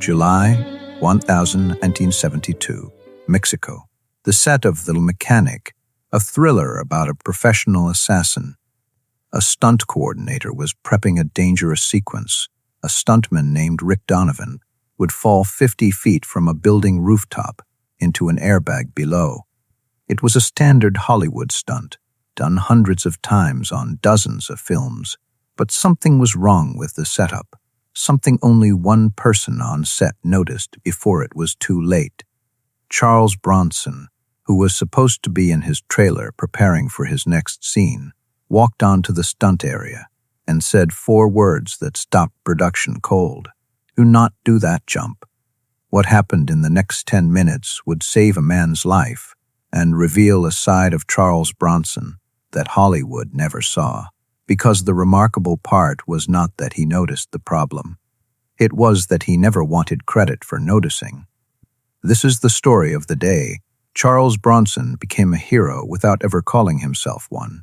July 1972, Mexico. The set of The Mechanic, a thriller about a professional assassin. A stunt coordinator was prepping a dangerous sequence. A stuntman named Rick Donovan would fall 50 feet from a building rooftop into an airbag below. It was a standard Hollywood stunt, done hundreds of times on dozens of films, but something was wrong with the setup. Something only one person on set noticed before it was too late. Charles Bronson, who was supposed to be in his trailer preparing for his next scene, walked onto the stunt area and said 4 words that stopped production cold. "Do not do that jump." What happened in the next 10 minutes would save a man's life and reveal a side of Charles Bronson that Hollywood never saw. Because the remarkable part was not that he noticed the problem. It was that he never wanted credit for noticing. This is the story of the day Charles Bronson became a hero without ever calling himself one.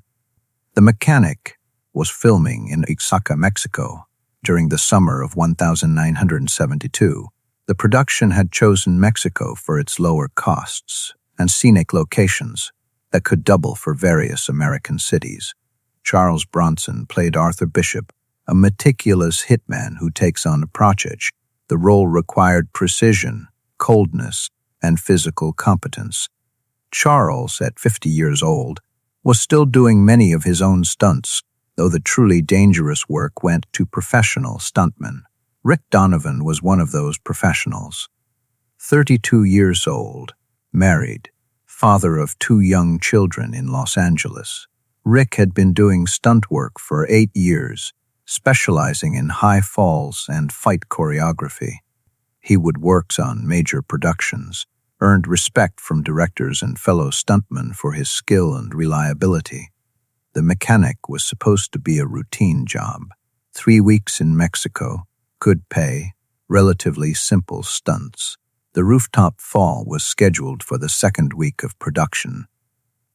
The Mechanic was filming in Oaxaca, Mexico, during the summer of 1972. The production had chosen Mexico for its lower costs and scenic locations that could double for various American cities. Charles Bronson played Arthur Bishop, a meticulous hitman who takes on a project. The role required precision, coldness, and physical competence. Charles, at 50 years old, was still doing many of his own stunts, though the truly dangerous work went to professional stuntmen. Rick Donovan was one of those professionals. 32 years old, married, father of 2 young children in Los Angeles. Rick had been doing stunt work for 8 years, specializing in high falls and fight choreography. He would work on major productions, earned respect from directors and fellow stuntmen for his skill and reliability. The Mechanic was supposed to be a routine job. 3 weeks in Mexico, good pay, relatively simple stunts. The rooftop fall was scheduled for the 2nd week of production.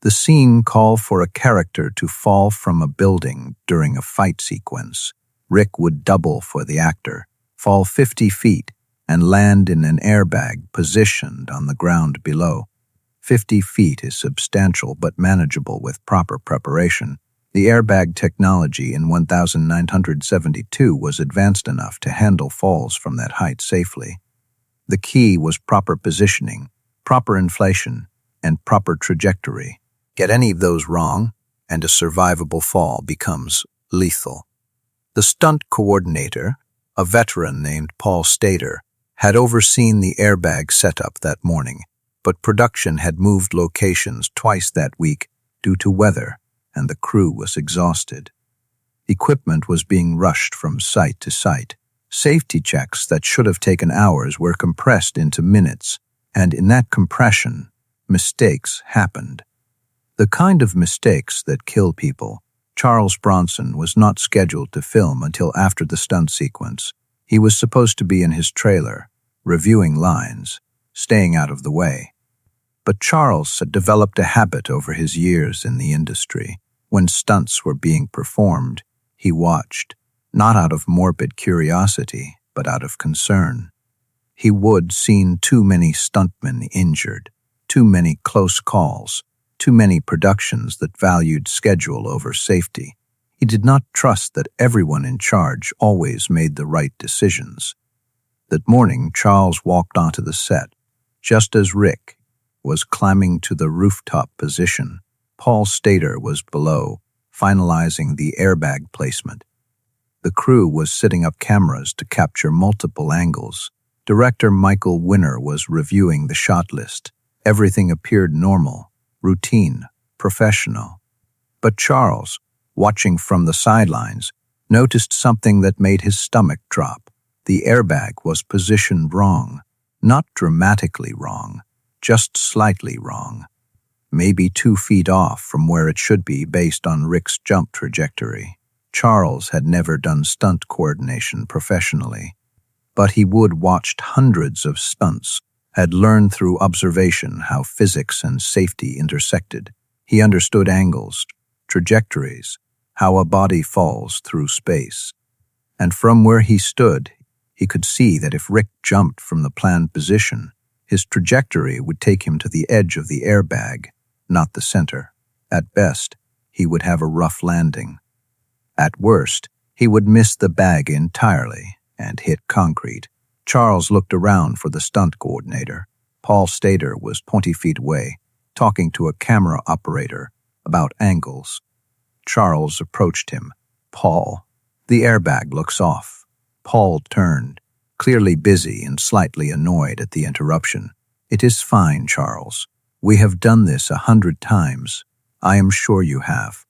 The scene called for a character to fall from a building during a fight sequence. Rick would double for the actor, fall 50 feet, and land in an airbag positioned on the ground below. 50 feet is substantial but manageable with proper preparation. The airbag technology in 1972 was advanced enough to handle falls from that height safely. The key was proper positioning, proper inflation, and proper trajectory. Get any of those wrong, and a survivable fall becomes lethal. The stunt coordinator, a veteran named Paul Stater, had overseen the airbag setup that morning, but production had moved locations twice that week due to weather, and the crew was exhausted. Equipment was being rushed from site to site. Safety checks that should have taken hours were compressed into minutes, and in that compression, mistakes happened. The kind of mistakes that kill people. Charles Bronson was not scheduled to film until after the stunt sequence. He was supposed to be in his trailer, reviewing lines, staying out of the way. But Charles had developed a habit over his years in the industry. When stunts were being performed, he watched, not out of morbid curiosity, but out of concern. He would seen too many stuntmen injured, too many close calls, too many productions that valued schedule over safety. He did not trust that everyone in charge always made the right decisions. That morning, Charles walked onto the set, just as Rick was climbing to the rooftop position. Paul Stater was below, finalizing the airbag placement. The crew was setting up cameras to capture multiple angles. Director Michael Winner was reviewing the shot list. Everything appeared normal, routine, professional. But Charles, watching from the sidelines, noticed something that made his stomach drop. The airbag was positioned wrong, not dramatically wrong, just slightly wrong. Maybe 2 feet off from where it should be based on Rick's jump trajectory. Charles had never done stunt coordination professionally, but he would watched hundreds of stunts, had learned through observation how physics and safety intersected. He understood angles, trajectories, how a body falls through space. And from where he stood, He could see that if Rick jumped from the planned position, his trajectory would take him to the edge of the airbag, not the center. At best, he would have a rough landing. At worst, he would miss the bag entirely and hit concrete. Charles looked around for the stunt coordinator. Paul Stater was 20 feet away, talking to a camera operator about angles. Charles approached him. "Paul, the airbag looks off." Paul turned, clearly busy and slightly annoyed at the interruption. "It is fine, Charles. We have done this 100 times. I am sure you have.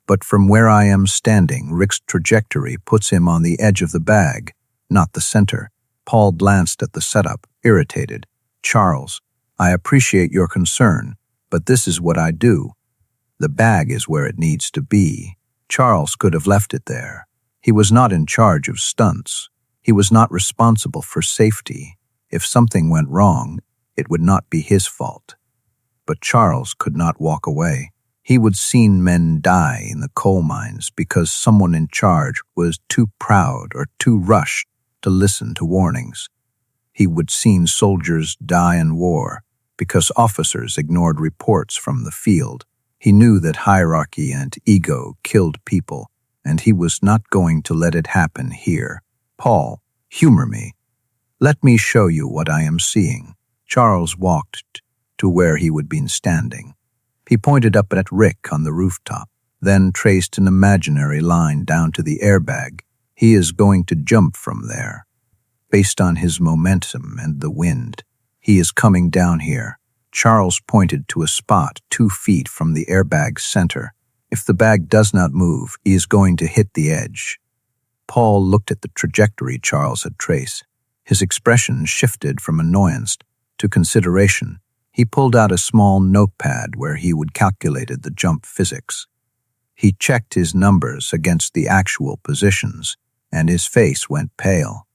But from where I am standing, Rick's trajectory puts him on the edge of the bag, not the center." Paul glanced at the setup, irritated. "Charles, I appreciate your concern, but this is what I do. The bag is where it needs to be." Charles could have left it there. He was not in charge of stunts. He was not responsible for safety. If something went wrong, it would not be his fault. But Charles could not walk away. He would seen men die in the coal mines because someone in charge was too proud or too rushed to listen to warnings. He would seen soldiers die in war because officers ignored reports from the field. He knew that hierarchy and ego killed people, and he was not going to let it happen here. "Paul, humor me. Let me show you what I am seeing." Charles walked to where he had been standing. He pointed up at Rick on the rooftop, then traced an imaginary line down to the airbag. "He is going to jump from there. Based on his momentum and the wind, he is coming down here." Charles pointed to a spot 2 feet from the airbag's center. "If the bag does not move, he is going to hit the edge." Paul looked at the trajectory Charles had traced. His expression shifted from annoyance to consideration. He pulled out a small notepad where he would calculated the jump physics. He checked his numbers against the actual positions, and his face went pale.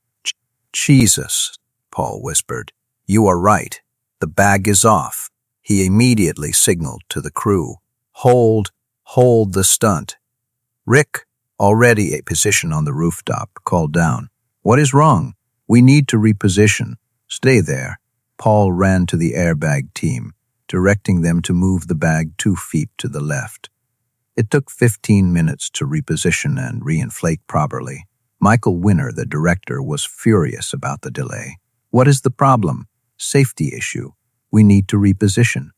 "Jesus," Paul whispered. "You are right. The bag is off." He immediately signaled to the crew. Hold the stunt." Rick, already a position on the rooftop, called down. "What is wrong? We need to reposition. Stay there." Paul ran to the airbag team, directing them to move the bag 2 feet to the left. It took 15 minutes to reposition and reinflate properly. Michael Winner, the director, was furious about the delay. "What is the problem?" "Safety issue. We need to reposition."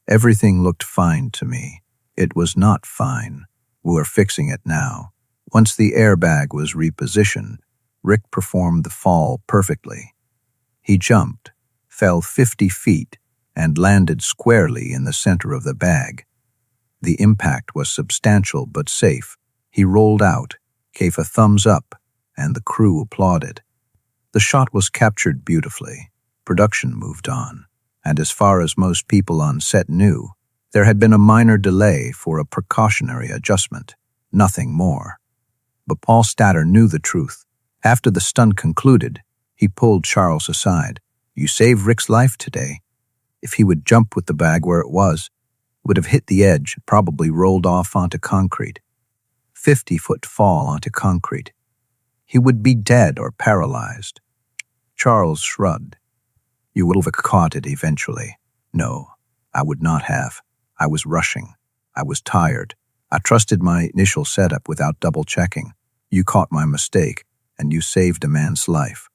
Everything looked fine to me. It was not fine. We're fixing it now. Once the airbag was repositioned, Rick performed the fall perfectly. He jumped, fell 50 feet, and landed squarely in the center of the bag. The impact was substantial but safe. He rolled out, gave a thumbs up, and the crew applauded. The shot was captured beautifully. Production moved on, and as far as most people on set knew, there had been a minor delay for a precautionary adjustment, nothing more. But Paul Stater knew the truth. After the stunt concluded, he pulled Charles aside. "You saved Rick's life today. If he would jump with the bag where it was, would have hit the edge, probably rolled off onto concrete. 50-foot fall onto concrete. He would be dead or paralyzed." Charles shrugged. "You would have caught it eventually." "No, I would not have. I was rushing. I was tired. I trusted my initial setup without double-checking. You caught my mistake, and you saved a man's life.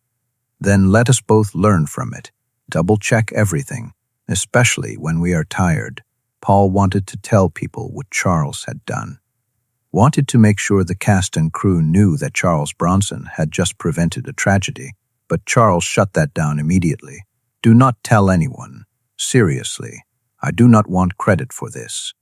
Then let us both learn from it. Double-check everything, especially when we are tired." Paul wanted to tell people what Charles had done. Wanted to make sure the cast and crew knew that Charles Bronson had just prevented a tragedy, but Charles shut that down immediately. "Do not tell anyone. Seriously, I do not want credit for this."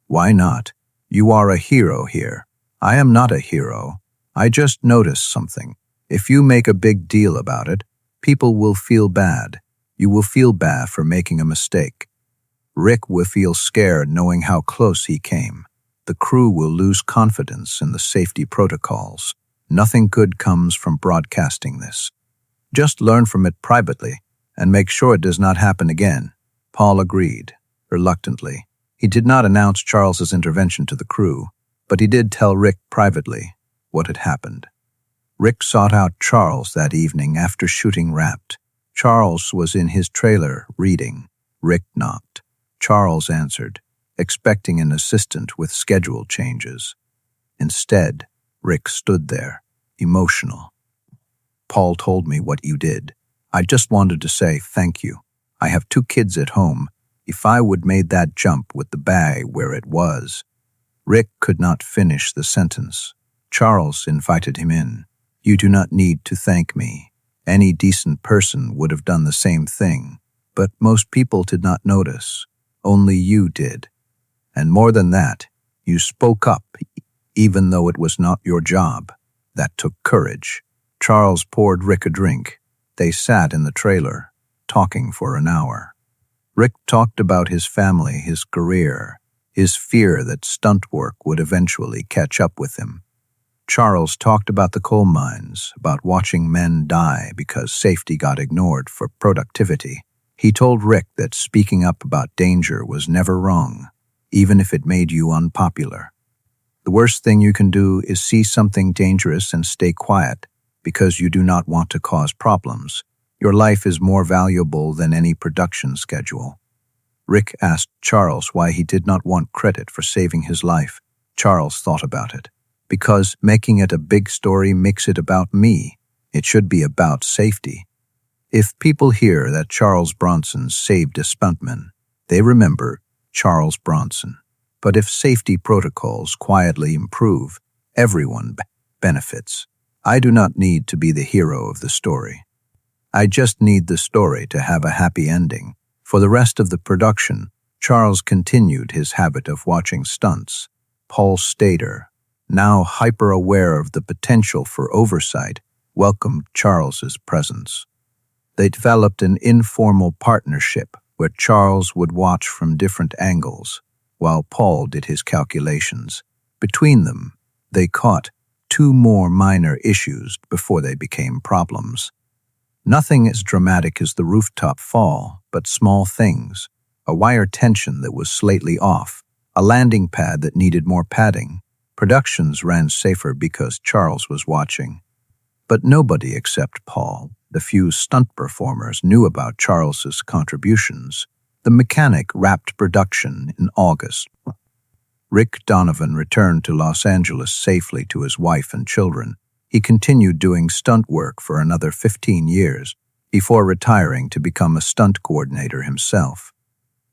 "Why not? You are a hero here." "I am not a hero. I just noticed something. If you make a big deal about it, people will feel bad. You will feel bad for making a mistake. Rick will feel scared knowing how close he came. The crew will lose confidence in the safety protocols. Nothing good comes from broadcasting this. Just learn from it privately and make sure it does not happen again." Paul agreed, reluctantly. He did not announce Charles's intervention to the crew, but he did tell Rick privately what had happened. Rick sought out Charles that evening after shooting Wrapped. Charles was in his trailer, reading. Rick knocked. Charles answered, expecting an assistant with schedule changes. Instead, Rick stood there, emotional. "Paul told me what you did. I just wanted to say thank you. I have 2 kids at home. If I would made that jump with the bag where it was." Rick could not finish the sentence. Charles invited him in. "You do not need to thank me. Any decent person would have done the same thing, but most people did not notice. Only you did. And more than that, you spoke up, even though it was not your job. That took courage." Charles poured Rick a drink. They sat in the trailer, talking for an hour. Rick talked about his family, his career, his fear that stunt work would eventually catch up with him. Charles talked about the coal mines, about watching men die because safety got ignored for productivity. He told Rick that speaking up about danger was never wrong, even if it made you unpopular. The worst thing you can do is see something dangerous and stay quiet because you do not want to cause problems. Your life is more valuable than any production schedule. Rick asked Charles why he did not want credit for saving his life. Charles thought about it. "Because making it a big story makes it about me. It should be about safety. If people hear that Charles Bronson saved a stuntman, they remember Charles Bronson. But if safety protocols quietly improve, everyone benefits. I do not need to be the hero of the story. I just need the story to have a happy ending." For the rest of the production, Charles continued his habit of watching stunts. Paul Stader, now hyper-aware of the potential for oversight, welcomed Charles's presence. They developed an informal partnership where Charles would watch from different angles, while Paul did his calculations. Between them, they caught 2 more minor issues before they became problems. Nothing as dramatic as the rooftop fall, but small things. A wire tension that was slightly off, a landing pad that needed more padding. Productions ran safer because Charles was watching. But nobody except Paul, the few stunt performers, knew about Charles's contributions. The mechanic wrapped production in August. Rick Donovan returned to Los Angeles safely to his wife and children. He continued doing stunt work for another 15 years before retiring to become a stunt coordinator himself.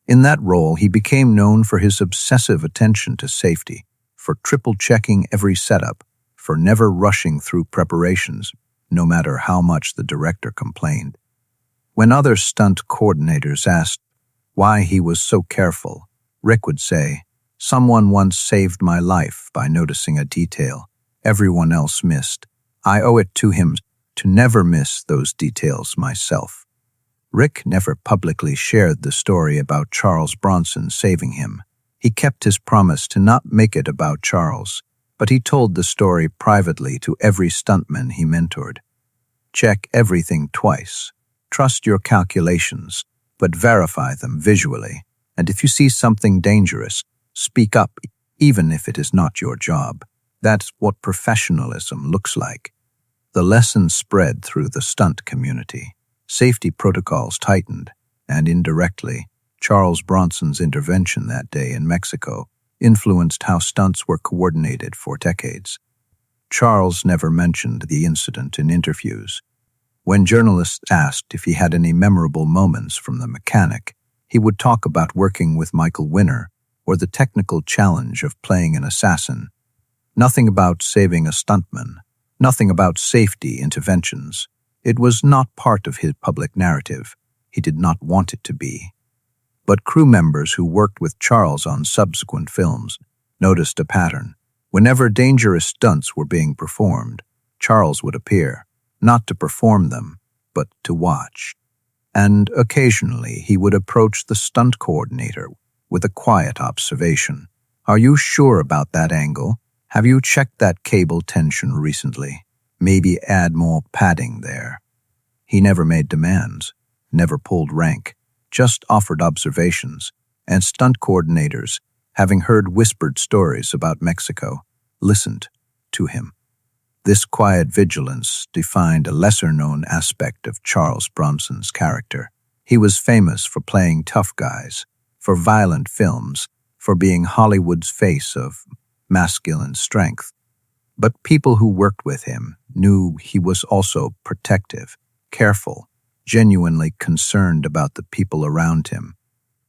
In that role, he became known for his obsessive attention to safety, for triple-checking every setup, for never rushing through preparations, no matter how much the director complained. When other stunt coordinators asked why he was so careful, Rick would say, "Someone once saved my life by noticing a detail everyone else missed. I owe it to him to never miss those details myself." Rick never publicly shared the story about Charles Bronson saving him. He kept his promise to not make it about Charles, but he told the story privately to every stuntman he mentored. "Check everything twice. Trust your calculations, but verify them visually. And if you see something dangerous, speak up, even if it is not your job. That's what professionalism looks like." The lesson spread through the stunt community. Safety protocols tightened, and indirectly, Charles Bronson's intervention that day in Mexico influenced how stunts were coordinated for decades. Charles never mentioned the incident in interviews. When journalists asked if he had any memorable moments from the mechanic, he would talk about working with Michael Winner or the technical challenge of playing an assassin. Nothing about saving a stuntman, nothing about safety interventions. It was not part of his public narrative. He did not want it to be. But crew members who worked with Charles on subsequent films noticed a pattern. Whenever dangerous stunts were being performed, Charles would appear, not to perform them, but to watch. And occasionally he would approach the stunt coordinator with a quiet observation. "Are you sure about that angle? Have you checked that cable tension recently? Maybe add more padding there." He never made demands, never pulled rank, just offered observations, and stunt coordinators, having heard whispered stories about Mexico, listened to him. This quiet vigilance defined a lesser-known aspect of Charles Bronson's character. He was famous for playing tough guys, for violent films, for being Hollywood's face of masculine strength. But people who worked with him knew he was also protective, careful, genuinely concerned about the people around him.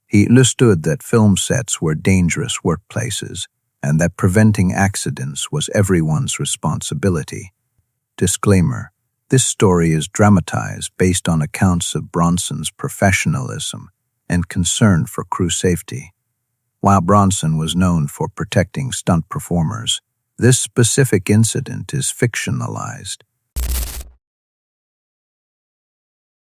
He understood that film sets were dangerous workplaces and that preventing accidents was everyone's responsibility. Disclaimer: this story is dramatized based on accounts of Bronson's professionalism and concern for crew safety. While Bronson was known for protecting stunt performers, this specific incident is fictionalized